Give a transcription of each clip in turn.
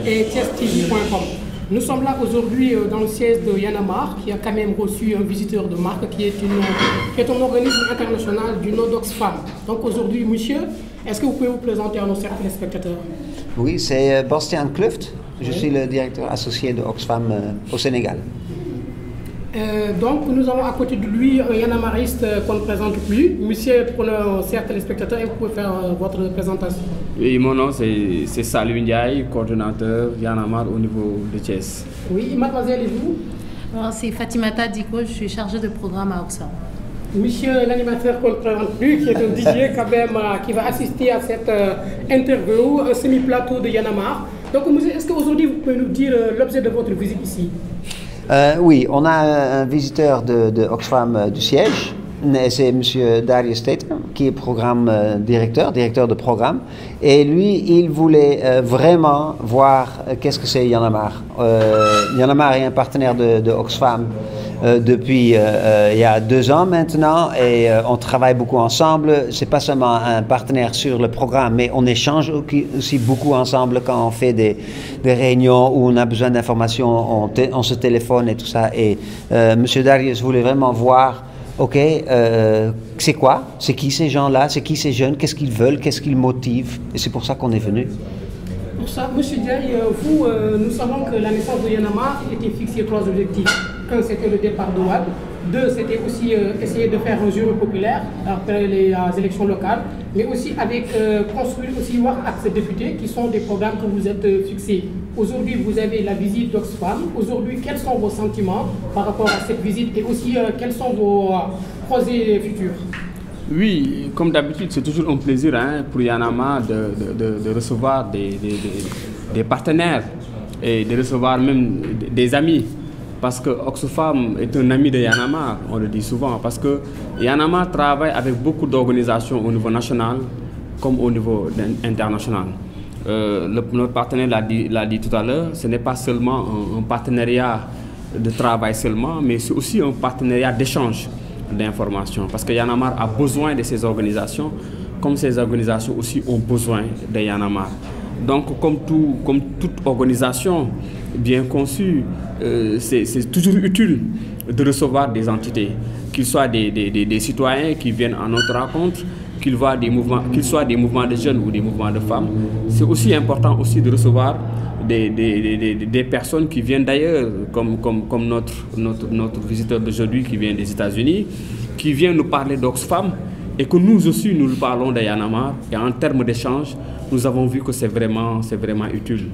et thiestv.com. Nous sommes là aujourd'hui dans le siège de Y'en a marre, qui a quand même reçu un visiteur de marque qui est un organisme international du nom d'Oxfam. Donc aujourd'hui, monsieur, est-ce que vous pouvez vous présenter à nos chers téléspectateurs? Oui, c'est Bastiaan Kluft. Je suis le directeur associé de Oxfam au Sénégal. Donc nous avons à côté de lui un Y'en a marriste qu'on ne présente plus. Monsieur, pour nos chers téléspectateurs, vous pouvez faire votre présentation. Oui, mon nom c'est Salou Ndiaye, coordonnateur Y'en a marre au niveau de Thiès. Oui, mademoiselle, et vous? C'est Fatimata Diko, je suis chargée de programme à Oxfam. Monsieur l'animateur qu'on ne présente plus, qui est un DJ quand même, qui va assister à cette interview, un semi-plateau de Y'en a marre. Donc monsieur, est-ce qu'aujourd'hui vous pouvez nous dire l'objet de votre visite ici? Oui, on a un visiteur de Oxfam du siège, c'est M. Darius Tatum, qui est directeur de programme, et lui, il voulait vraiment voir qu'est-ce que c'est Y'en a marre. Y'en a marre est un partenaire de Oxfam depuis il y a 2 ans maintenant, et on travaille beaucoup ensemble. C'est pas seulement un partenaire sur le programme, mais on échange aussi beaucoup ensemble quand on fait des réunions où on a besoin d'informations, on se téléphone et tout ça. Et M. Darius voulait vraiment voir, ok, c'est quoi? C'est qui ces gens-là? C'est qui ces jeunes? Qu'est-ce qu'ils veulent? Qu'est-ce qu'ils motivent? Et c'est pour ça qu'on est venu. Pour ça, M. Diaye, vous, nous savons que la naissance de Y'en a marre était fixée 3 objectifs. 1, c'était le départ de Wade. 2, c'était aussi essayer de faire un jury populaire après les élections locales, mais aussi avec construire aussi voir avec ces députés qui sont des programmes que vous êtes fixés. Aujourd'hui, vous avez la visite d'Oxfam. Aujourd'hui, quels sont vos sentiments par rapport à cette visite et aussi quels sont vos projets futurs? Oui, comme d'habitude, c'est toujours un plaisir pour Y'en a marre de recevoir des partenaires et de recevoir même des amis. Parce que Oxfam est un ami de Y'en a marre, on le dit souvent, parce que Y'en a marre travaille avec beaucoup d'organisations au niveau national comme au niveau international. Notre partenaire l'a dit tout à l'heure, ce n'est pas seulement un partenariat de travail seulement, mais c'est aussi un partenariat d'échange d'informations. Parce que Y'en a marre a besoin de ces organisations, comme ces organisations aussi ont besoin de Y'en a marre. Donc, comme toute organisation bien conçue, c'est toujours utile de recevoir des entités, qu'ils soient des citoyens qui viennent à notre rencontre, qu'ils soient des mouvements de jeunes ou des mouvements de femmes. C'est aussi important aussi de recevoir des personnes qui viennent d'ailleurs, comme notre visiteur d'aujourd'hui qui vient des États-Unis, qui vient nous parler d'Oxfam, et que nous aussi nous parlons de Y'en a marre. Et en termes d'échange, nous avons vu que c'est vraiment utile.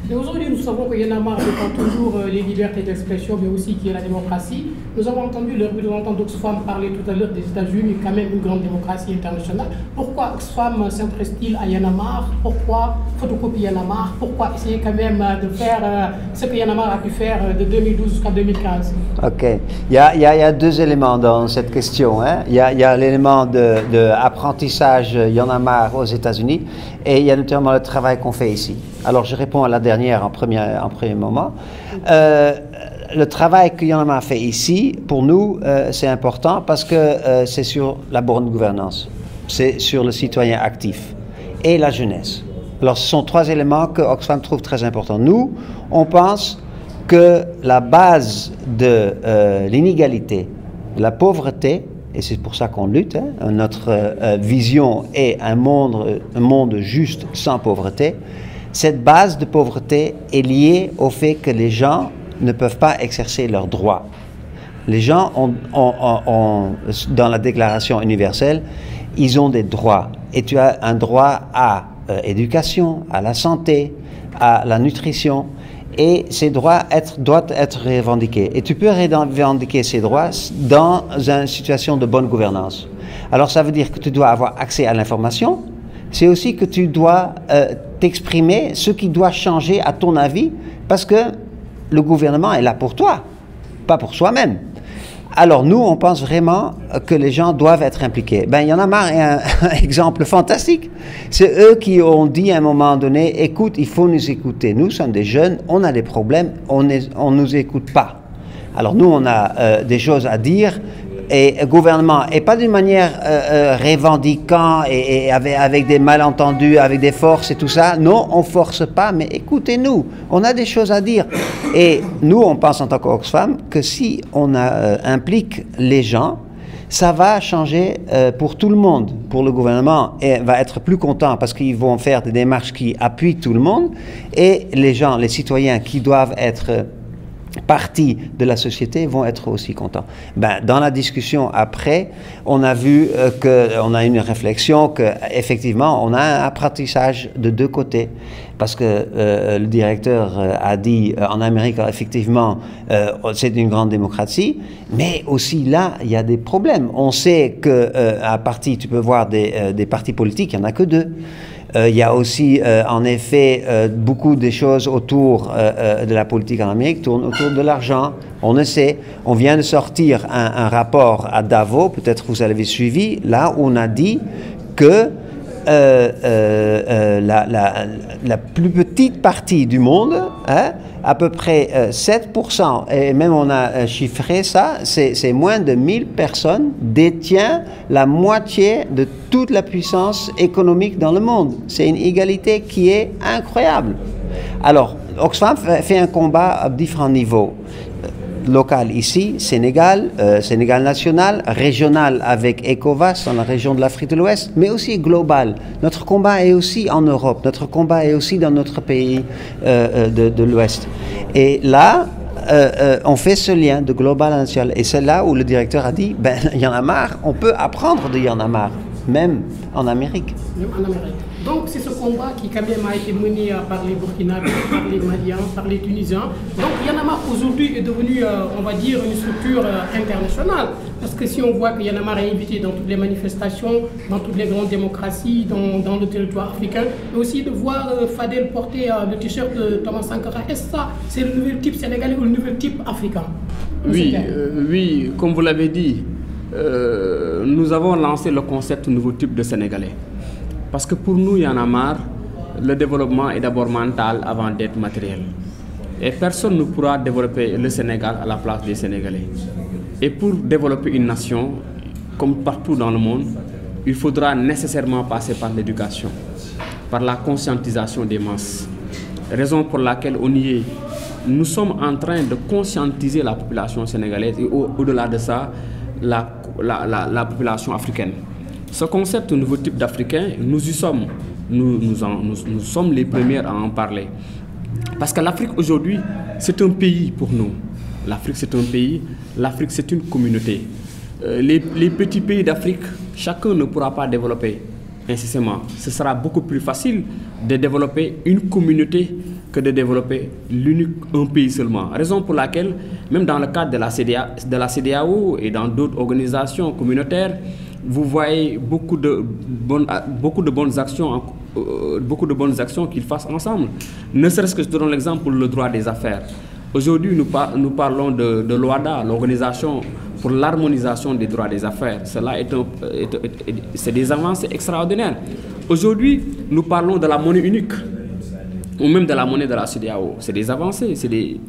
Aujourd'hui, nous savons que Y'en a marre défend toujours les libertés d'expression, mais aussi qu'il y a la démocratie. Nous avons entendu le représentant d'Oxfam parler tout à l'heure des États-Unis, quand même une grande démocratie internationale. Pourquoi Oxfam s'intéresse-t-il à Y'en a marre? Pourquoi photocopie Y'en a marre? Pourquoi essayer quand même de faire ce que Y'en a marre a pu faire de 2012 jusqu'à 2015? Ok. Il y a 2 éléments dans cette question. Il y a l'élément d'apprentissage Y'en a marre aux États-Unis, et il y a notamment le travail qu'on fait ici. Alors je réponds à la dernière en premier moment. Le travail que Y'en a marre fait ici, pour nous, c'est important parce que c'est sur la bonne gouvernance, c'est sur le citoyen actif et la jeunesse. Alors ce sont 3 éléments que Oxfam trouve très importants. Nous, on pense que la base de l'inégalité, de la pauvreté, et c'est pour ça qu'on lutte, notre vision est un monde juste sans pauvreté. Cette base de pauvreté est liée au fait que les gens ne peuvent pas exercer leurs droits. Les gens dans la Déclaration universelle, ils ont des droits. Et tu as un droit à l'éducation, à la santé, à la nutrition. Et ces droits doivent être revendiqués. Et tu peux revendiquer ces droits dans une situation de bonne gouvernance. Alors ça veut dire que tu dois avoir accès à l'information. C'est aussi que tu dois t'exprimer ce qui doit changer à ton avis, parce que le gouvernement est là pour toi, pas pour soi-même. Alors nous, on pense vraiment que les gens doivent être impliqués. Y'en a marre est un exemple fantastique. C'est eux qui ont dit à un moment donné, écoute, il faut nous écouter. Nous sommes des jeunes, on a des problèmes, on ne nous écoute pas. Alors nous, on a des choses à dire et gouvernement, et pas d'une manière revendiquant et avec des malentendus, avec des forces et tout ça. Non, on force pas, mais écoutez-nous, on a des choses à dire. Et nous, on pense en tant qu'Oxfam que si on implique les gens, ça va changer pour tout le monde, pour le gouvernement, et va être plus content parce qu'ils vont faire des démarches qui appuient tout le monde, et les gens, les citoyens qui doivent être partie de la société vont être aussi contents. Ben, dans la discussion après, on a vu qu'on a une réflexion qu'effectivement, on a un apprentissage de deux côtés. Parce que le directeur a dit, en Amérique, effectivement, c'est une grande démocratie, mais aussi là, il y a des problèmes. On sait qu'à parti, tu peux voir des partis politiques, il n'y en a que deux. Il y a aussi, en effet, beaucoup de choses autour de la politique en Amérique tournent autour de l'argent. On le sait. On vient de sortir un rapport à Davos, peut-être vous l'avez suivi, là où on a dit que la plus petite partie du monde, hein, à peu près 7%, et même on a chiffré ça, c'est moins de 1000 personnes, détient la moitié de toute la puissance économique dans le monde. C'est une égalité qui est incroyable. Alors, Oxfam fait un combat à différents niveaux. Local ici, Sénégal, Sénégal national, régional avec ECOWAS dans la région de l'Afrique de l'Ouest, mais aussi global. Notre combat est aussi en Europe, notre combat est aussi dans notre pays de l'Ouest. Et là, on fait ce lien de global à national. Et c'est là où le directeur a dit, ben, il y en a marre, on peut apprendre de y en a marre, même en Amérique. Même en Amérique. Donc c'est ce combat qui quand même a été mené par les Burkinabés, par les Maliens, par les Tunisiens. Donc Y'en a marre aujourd'hui est devenu, on va dire, une structure internationale. Parce que si on voit que Y'en a marre est invité dans toutes les manifestations, dans toutes les grandes démocraties, dans le territoire africain, mais aussi de voir Fadel porter le t-shirt de Thomas Sankara. Est-ce que ça, c'est le nouvel type sénégalais ou le nouvel type africain? Oui, oui, comme vous l'avez dit, nous avons lancé le concept nouveau type de Sénégalais. Parce que pour nous, Y'en a marre, le développement est d'abord mental avant d'être matériel. Et personne ne pourra développer le Sénégal à la place des Sénégalais. Et pour développer une nation, comme partout dans le monde, il faudra nécessairement passer par l'éducation, par la conscientisation des masses. Raison pour laquelle on y est. Nous sommes en train de conscientiser la population sénégalaise et au-delà de ça, la population africaine. Ce concept, nouveau type d'Africain, nous y sommes. Nous sommes les premiers à en parler. Parce que l'Afrique aujourd'hui, c'est un pays pour nous. L'Afrique, c'est un pays. L'Afrique, c'est une communauté. Les petits pays d'Afrique, chacun ne pourra pas développer incessamment. Ce sera beaucoup plus facile de développer une communauté que de développer un pays seulement. Raison pour laquelle, même dans le cadre de la CEDEAO et dans d'autres organisations communautaires, vous voyez beaucoup de bonnes actions qu'ils fassent ensemble. Ne serait-ce que je te donne l'exemple pour le droit des affaires. Aujourd'hui, nous parlons de l'OADA, l'Organisation pour l'harmonisation des droits des affaires. Cela c'est des avancées extraordinaires. Aujourd'hui, nous parlons de la monnaie unique, ou même de la monnaie de la CEDEAO. C'est des avancées,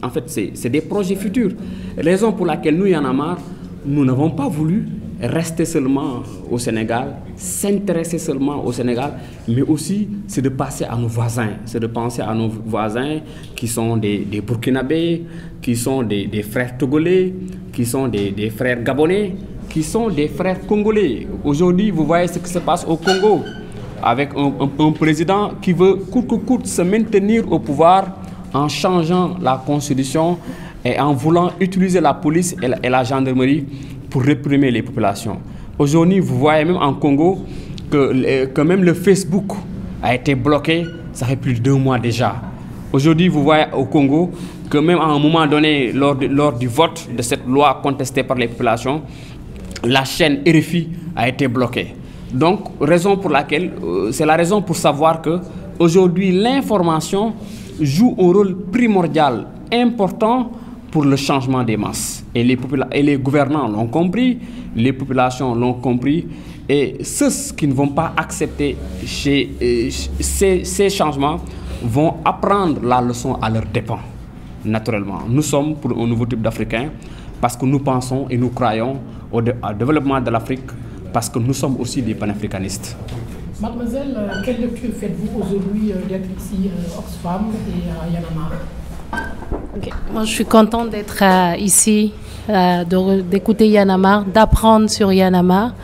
en fait, c'est des projets futurs. Raison pour laquelle nous, Y'en a marre, nous n'avons pas voulu rester seulement au Sénégal, s'intéresser seulement au Sénégal, mais aussi c'est de passer à nos voisins, c'est de penser à nos voisins qui sont des Burkinabés, qui sont des frères togolais, qui sont des frères gabonais, qui sont des frères congolais. Aujourd'hui, vous voyez ce qui se passe au Congo, avec un président qui veut coûte que coûte se maintenir au pouvoir en changeant la constitution et en voulant utiliser la police et la gendarmerie pour réprimer les populations. Aujourd'hui, vous voyez même en Congo que même le Facebook a été bloqué, ça fait plus de 2 mois déjà. Aujourd'hui, vous voyez au Congo que même à un moment donné, lors du vote de cette loi contestée par les populations, la chaîne RFI a été bloquée. Donc, raison pour laquelle, c'est la raison pour savoir que aujourd'hui, l'information joue un rôle primordial, important pour le changement des masses. Et les gouvernants l'ont compris, les populations l'ont compris, et ceux qui ne vont pas accepter ces changements vont apprendre la leçon à leurs dépens, naturellement. Nous sommes pour un nouveau type d'Africains parce que nous pensons et nous croyons au développement de l'Afrique, parce que nous sommes aussi des panafricanistes. Mademoiselle, quelle lecture faites-vous aujourd'hui d'être ici Oxfam et à Y'en a marre? Okay. Moi, je suis contente d'être ici, d'écouter Y'en a marre, d'apprendre sur Y'en a marre.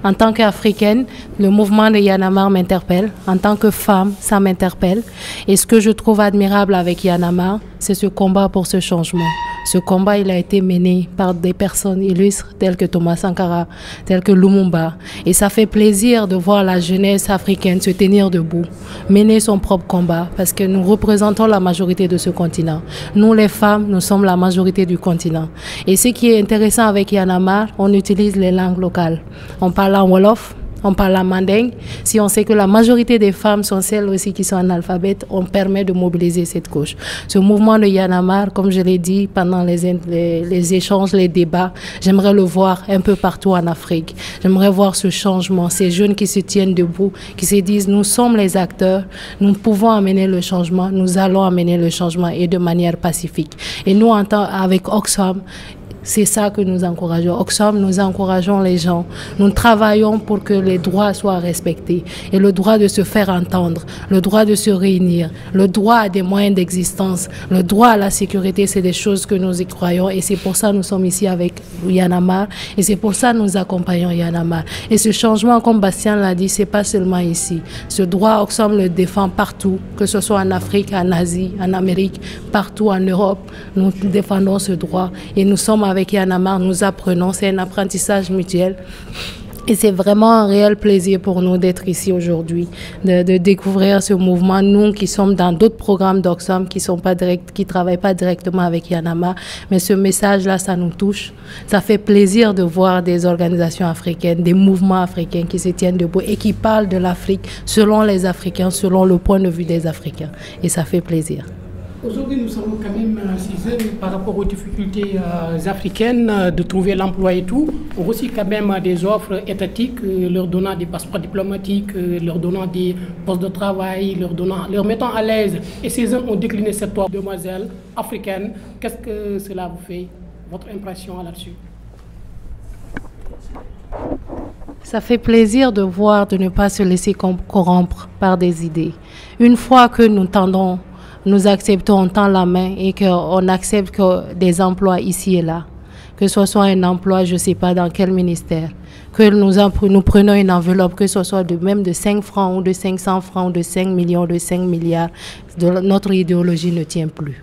En tant qu'Africaine, le mouvement de Y'en a marre m'interpelle. En tant que femme, ça m'interpelle. Et ce que je trouve admirable avec Y'en a marre, c'est ce combat pour ce changement. Ce combat, il a été mené par des personnes illustres telles que Thomas Sankara, telles que Lumumba. Et ça fait plaisir de voir la jeunesse africaine se tenir debout, mener son propre combat, parce que nous représentons la majorité de ce continent. Nous, les femmes, nous sommes la majorité du continent. Et ce qui est intéressant avec Y'en a marre, on utilise les langues locales. On parle en Wolof, on parle en manding. Si on sait que la majorité des femmes sont celles aussi qui sont analphabètes, on permet de mobiliser cette couche. Ce mouvement de Y'en a marre, comme je l'ai dit pendant les échanges, les débats, j'aimerais le voir un peu partout en Afrique. J'aimerais voir ce changement, ces jeunes qui se tiennent debout, qui se disent nous sommes les acteurs, nous pouvons amener le changement, nous allons amener le changement et de manière pacifique. Et nous, avec Oxfam, c'est ça que nous encourageons. Oxfam, nous encourageons les gens. Nous travaillons pour que les droits soient respectés. Et le droit de se faire entendre, le droit de se réunir, le droit à des moyens d'existence, le droit à la sécurité, c'est des choses que nous y croyons. Et c'est pour ça que nous sommes ici avec Y'en a marre. Et c'est pour ça que nous accompagnons Y'en a marre. Et ce changement, comme Bastien l'a dit, c'est pas seulement ici. Ce droit, Oxfam le défend partout, que ce soit en Afrique, en Asie, en Amérique, partout en Europe. Nous défendons ce droit. Et nous sommes avec Y'en a marre, nous apprenons, c'est un apprentissage mutuel. Et c'est vraiment un réel plaisir pour nous d'être ici aujourd'hui, de découvrir ce mouvement. Nous qui sommes dans d'autres programmes d'Oxfam qui travaillent pas directement avec Y'en a marre, mais ce message-là, ça nous touche. Ça fait plaisir de voir des organisations africaines, des mouvements africains qui se tiennent debout et qui parlent de l'Afrique selon les Africains, selon le point de vue des Africains. Et ça fait plaisir. Aujourd'hui, nous savons quand même, Cézanne, par rapport aux difficultés africaines de trouver l'emploi et tout, on reçoit quand même des offres étatiques, leur donnant des passeports diplomatiques, leur donnant des postes de travail, leur mettant à l'aise. Et Cézanne ont décliné cette offre, demoiselle africaine. Qu'est-ce que cela vous fait, votre impression là-dessus? Ça fait plaisir de voir, de ne pas se laisser corrompre par des idées. Une fois que nous acceptons, on tend la main et qu'on accepte que des emplois ici et là, que ce soit un emploi, je ne sais pas dans quel ministère, que nous prenons une enveloppe, que ce soit même de 5 francs ou de 500 francs ou de 5 millions, de 5 milliards, notre idéologie ne tient plus.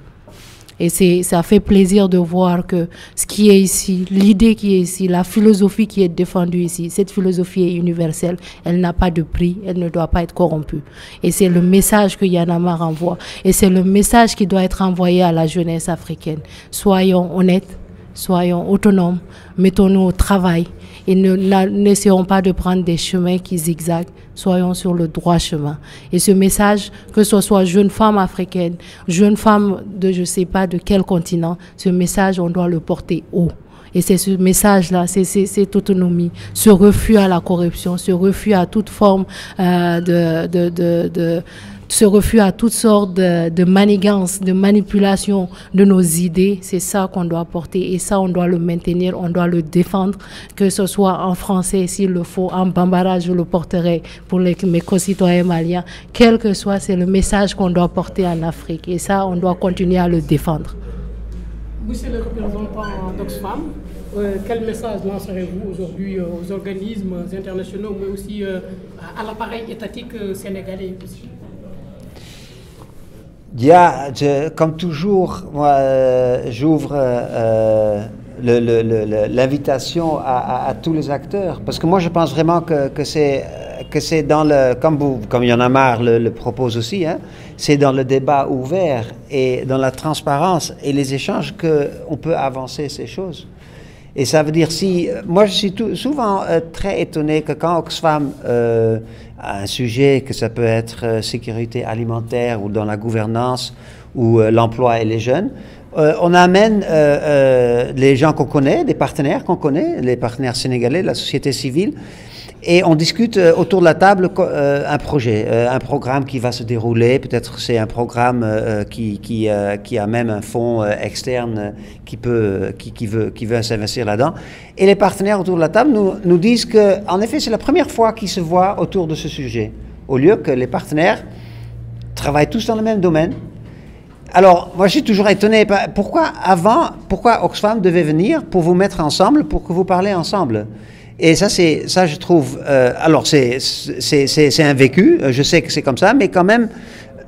Et ça fait plaisir de voir que ce qui est ici, l'idée qui est ici, la philosophie qui est défendue ici, cette philosophie est universelle, elle n'a pas de prix, elle ne doit pas être corrompue. Et c'est le message que Y'en a marre envoie. Et c'est le message qui doit être envoyé à la jeunesse africaine. Soyons honnêtes, soyons autonomes, mettons-nous au travail et n'essayons pas de prendre des chemins qui zigzaguent, soyons sur le droit chemin. Et ce message, que ce soit jeune femme africaine, jeune femme de je ne sais pas de quel continent, ce message, on doit le porter haut. Et c'est ce message-là, c'est cette autonomie, ce refus à la corruption, ce refus à toute forme ce refus à toutes sortes de manigances, de manipulation de nos idées, c'est ça qu'on doit porter et ça on doit le maintenir, on doit le défendre, que ce soit en français s'il le faut, en bambara je le porterai pour mes concitoyens maliens, quel que soit, c'est le message qu'on doit porter en Afrique et ça on doit continuer à le défendre. Monsieur le représentant d'Oxfam, quel message lancerez-vous aujourd'hui aux organismes internationaux mais aussi à l'appareil étatique sénégalais aussi? Comme toujours, moi, j'ouvre l'invitation à tous les acteurs, parce que moi je pense vraiment que c'est dans le, comme Y'en a marre le propose aussi, hein, c'est dans le débat ouvert et dans la transparence et les échanges qu'on peut avancer ces choses. Et ça veut dire moi je suis souvent très étonné que quand Oxfam a un sujet, que ça peut être sécurité alimentaire ou dans la gouvernance ou l'emploi et les jeunes, on amène les gens qu'on connaît, des partenaires qu'on connaît, les partenaires sénégalais, la société civile, Et on discute autour de la table un projet, un programme qui va se dérouler. Peut-être c'est un programme qui a même un fonds externe qui veut s'investir là-dedans. Et les partenaires autour de la table nous disent qu'en effet, c'est la première fois qu'ils se voient autour de ce sujet, au lieu que les partenaires travaillent tous dans le même domaine. Alors, moi, je suis toujours étonné. Pourquoi Oxfam devait venir pour vous mettre ensemble, pour que vous parlez ensemble? Et ça, je trouve... alors, c'est un vécu, je sais que c'est comme ça, mais quand même,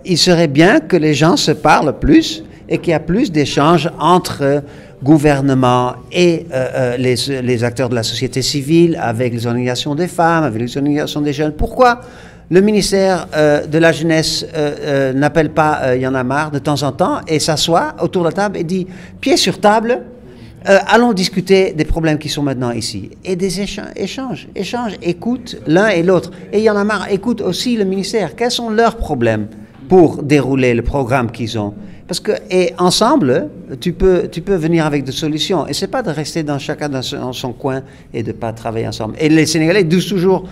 il serait bien que les gens se parlent plus et qu'il y a plus d'échanges entre gouvernement et les acteurs de la société civile, avec les organisations des femmes, avec les organisations des jeunes. Pourquoi le ministère de la Jeunesse n'appelle pas Y en a marre de temps en temps et s'assoit autour de la table et dit, pied sur table, allons discuter des problèmes qui sont maintenant ici. Et des échanges, écoute l'un et l'autre. Et Y en a marre, écoute aussi le ministère. Quels sont leurs problèmes pour dérouler le programme qu'ils ont? Parce que, et ensemble, tu peux venir avec des solutions. Et c'est pas de rester chacun dans son coin et de pas travailler ensemble. Et les Sénégalais disent toujours,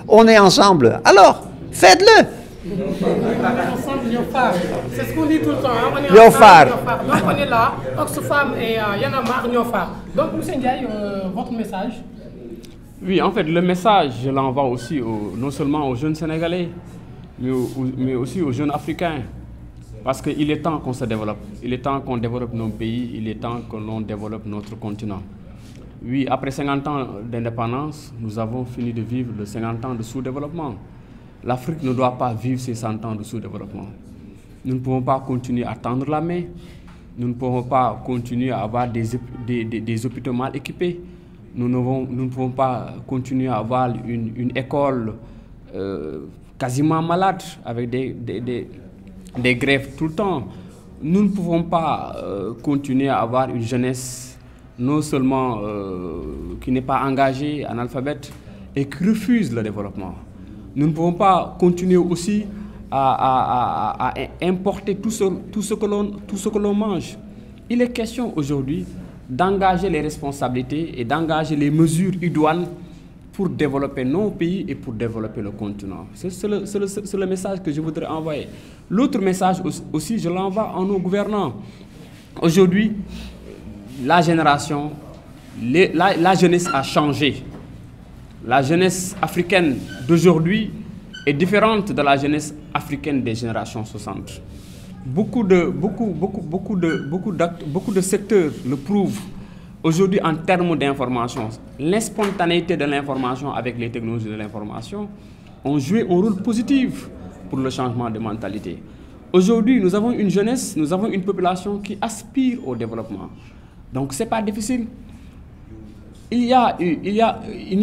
on est ensemble. Alors, faites-le! Ensemble, Niofar. C'est ce qu'on dit tout le temps. Hein? On est Niofar. Donc on est là, Oxfam et Y en a marre, Niofar. Donc, M. Ndiaye, votre message? Oui, en fait, le message, je l'envoie aussi non seulement aux jeunes Sénégalais, mais aussi aux jeunes Africains. Parce qu'il est temps qu'on se développe. Il est temps qu'on développe nos pays, il est temps que l'on développe notre continent. Oui, après 50 ans d'indépendance, nous avons fini de vivre les 50 ans de sous-développement. L'Afrique ne doit pas vivre ces 100 ans de sous-développement. Nous ne pouvons pas continuer à tendre la main. Nous ne pouvons pas continuer à avoir des hôpitaux mal équipés. Nous ne pouvons pas continuer à avoir une école quasiment malade avec des grèves tout le temps. Nous ne pouvons pas continuer à avoir une jeunesse non seulement qui n'est pas engagée, analphabète, et qui refuse le développement. Nous ne pouvons pas continuer aussi à importer tout ce que l'on mange. Il est question aujourd'hui d'engager les responsabilités et d'engager les mesures idoines pour développer nos pays et pour développer le continent. C'est le message que je voudrais envoyer. L'autre message aussi, je l'envoie à nos gouvernants. Aujourd'hui, la génération, la jeunesse a changé. La jeunesse africaine d'aujourd'hui est différente de la jeunesse africaine des générations 60. Beaucoup de secteurs le prouvent. Aujourd'hui, en termes d'information, l'inspontanéité de l'information avec les technologies de l'information ont joué un rôle positif pour le changement de mentalité. Aujourd'hui, nous avons une jeunesse, nous avons une population qui aspire au développement. Donc, ce n'est pas difficile. Il n'y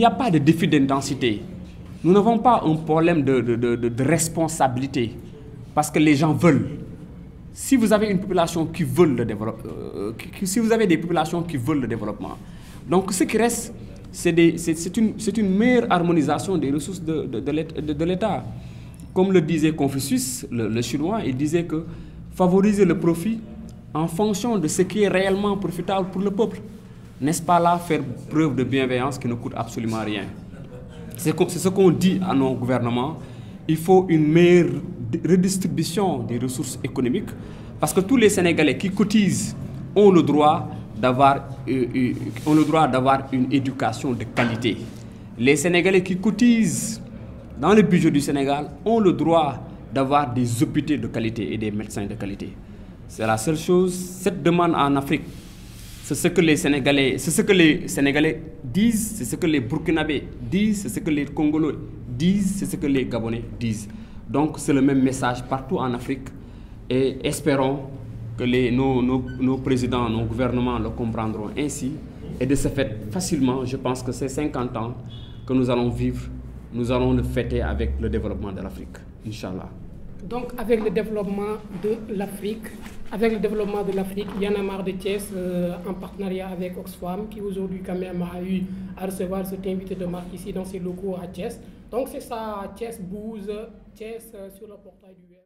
a pas de défi d'intensité. Nous n'avons pas un problème de responsabilité parce que les gens veulent. Si vous avez une population qui veut le développement, si vous avez des populations qui veulent le développement, donc ce qui reste, c'est une meilleure harmonisation des ressources de l'État. Comme le disait Confucius, le chinois, il disait que favoriser le profit en fonction de ce qui est réellement profitable pour le peuple. N'est-ce pas là faire preuve de bienveillance qui ne coûte absolument rien? C'est ce qu'on dit à nos gouvernements. Il faut une meilleure redistribution des ressources économiques parce que tous les Sénégalais qui cotisent ont le droit d'avoir une éducation de qualité. Les Sénégalais qui cotisent dans le budget du Sénégal ont le droit d'avoir des hôpitaux de qualité et des médecins de qualité. C'est la seule chose. Cette demande en Afrique, c'est ce que les Sénégalais disent, c'est ce que les Burkinabés disent, c'est ce que les Congolais disent, c'est ce que les Gabonais disent. Donc c'est le même message partout en Afrique et espérons que nos présidents, nos gouvernements le comprendront ainsi. Et de ce fait, facilement, je pense que ces 50 ans que nous allons vivre, nous allons le fêter avec le développement de l'Afrique, Inch'Allah. Donc avec le développement de l'Afrique, Y en a marre de Thiès, en partenariat avec Oxfam, qui aujourd'hui quand même a eu à recevoir cet invité de marque ici dans ses locaux à Thiès. Donc c'est ça, Thiès Bouze, Thiès sur le portail du web.